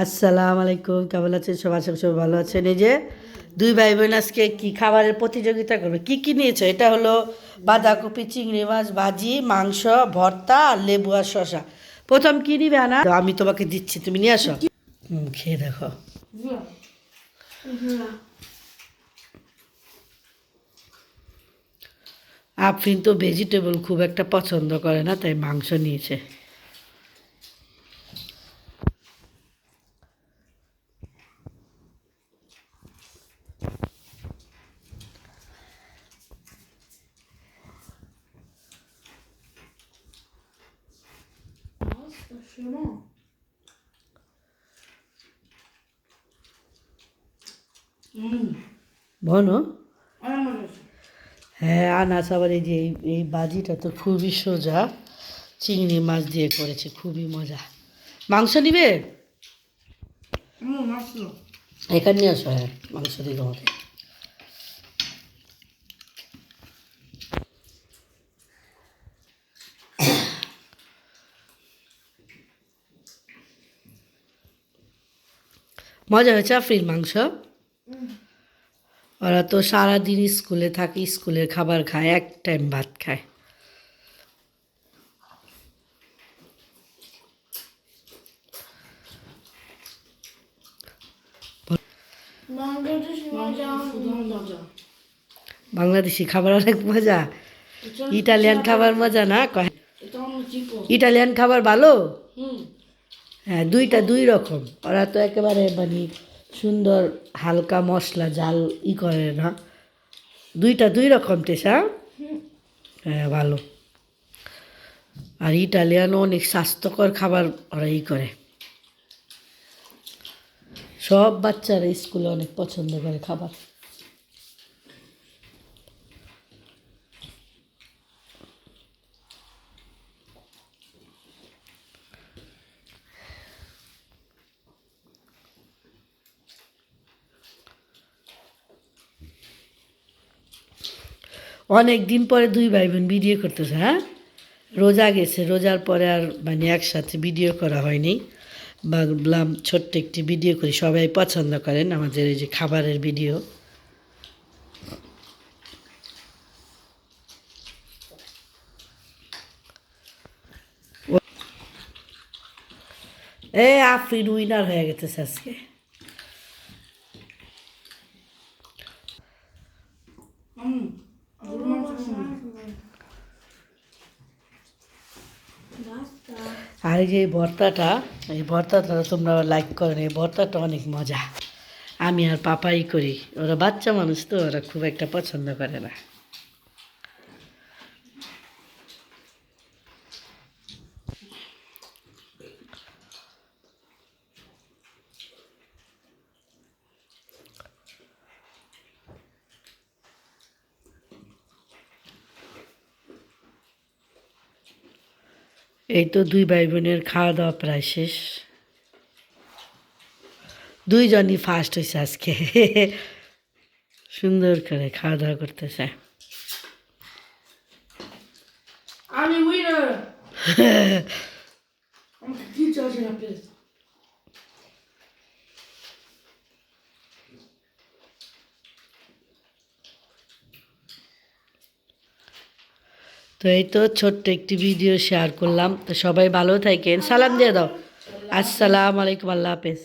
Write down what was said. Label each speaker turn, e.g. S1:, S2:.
S1: আসসালামু আলাইকুম, কেমন আছেন সবাই? আশা করি সবাই ভালো আছেন। এই যে দুই ভাই বোন আজকে কি খাবারের প্রতিযোগিতা করবে। কি কি নিয়েছো? এটা হলো বাঁধাকপি, চিংড়ি মাছ ভাজি, মাংস, ভর্তা আর লেবু আর শশা। প্রথম কি নিবে আনা? আমি তোমাকে দিচ্ছি, তুমি নিয়ে আসো। খেয়ে দেখো। আফরিন তো ভেজিটেবল খুব একটা পছন্দ করে না, তাই মাংস নিয়েছে। বলো। হ্যাঁ, আনাস আবার এই যে এই বাজিটা তো খুবই সোজা, চিংড়ি মাছ দিয়ে করেছে, খুবই মজা। মাংস নিবে? এখানে নিয়ে আসো। হ্যাঁ, মাংস দিই তোমাকে। মজা হয়েছে আফরিন মাংস? ওরা তো সারাদিন স্কুলে থাকে, স্কুলের খাবার খায়, এক টাইম ভাত খায়। বাংলাদেশি খাবার অনেক মজা। ইটালিয়ান খাবার মজা না? ইটালিয়ান খাবার ভালো। হ্যাঁ, দুইটা দুই রকম। ওরা তো একেবারে মানে সুন্দর হালকা মশলা জাল করে না। দুইটা দুই রকম টেস্ট। হ্যাঁ, ভালো। আর ইটালিয়ানও অনেক স্বাস্থ্যকর খাবার ওরা করে। সব বাচ্চারা স্কুলে অনেক পছন্দ করে খাবার। অনেক দিন পরে দুই ভাই বোন ভিডিও করতেছে। হ্যাঁ, রোজা গেছে, রোজার পরে আর মানে একসাথে ভিডিও করা হয়নি। ভাবলাম ছোট্ট একটি ভিডিও করি, সবাই পছন্দ করেন আমাদের এই যে খাবারের ভিডিও। আফরিন উইনার হয়ে গেছে আজকে। আর এই যে এই ভর্তাটা তোমরা লাইক করেন, এই ভর্তাটা অনেক মজা। আমি আর পাপাই করি, ওরা বাচ্চা মানুষ তো, ওরা খুব একটা পছন্দ করে না। এই তো দুই ভাই বোনের খাওয়া দাওয়া প্রায় শেষ। দুইজনই ফার্স্ট হয়েছে আজকে। সুন্দর করে খাওয়া দাওয়া করতেছে। আমি উইনার। তো এই তো ছোট্ট একটি ভিডিও শেয়ার করলাম। তো সবাই ভালো থাকেন, সালাম দিয়ে দাও। আসসালামু আলাইকুম, আল্লাহ হাফেজ।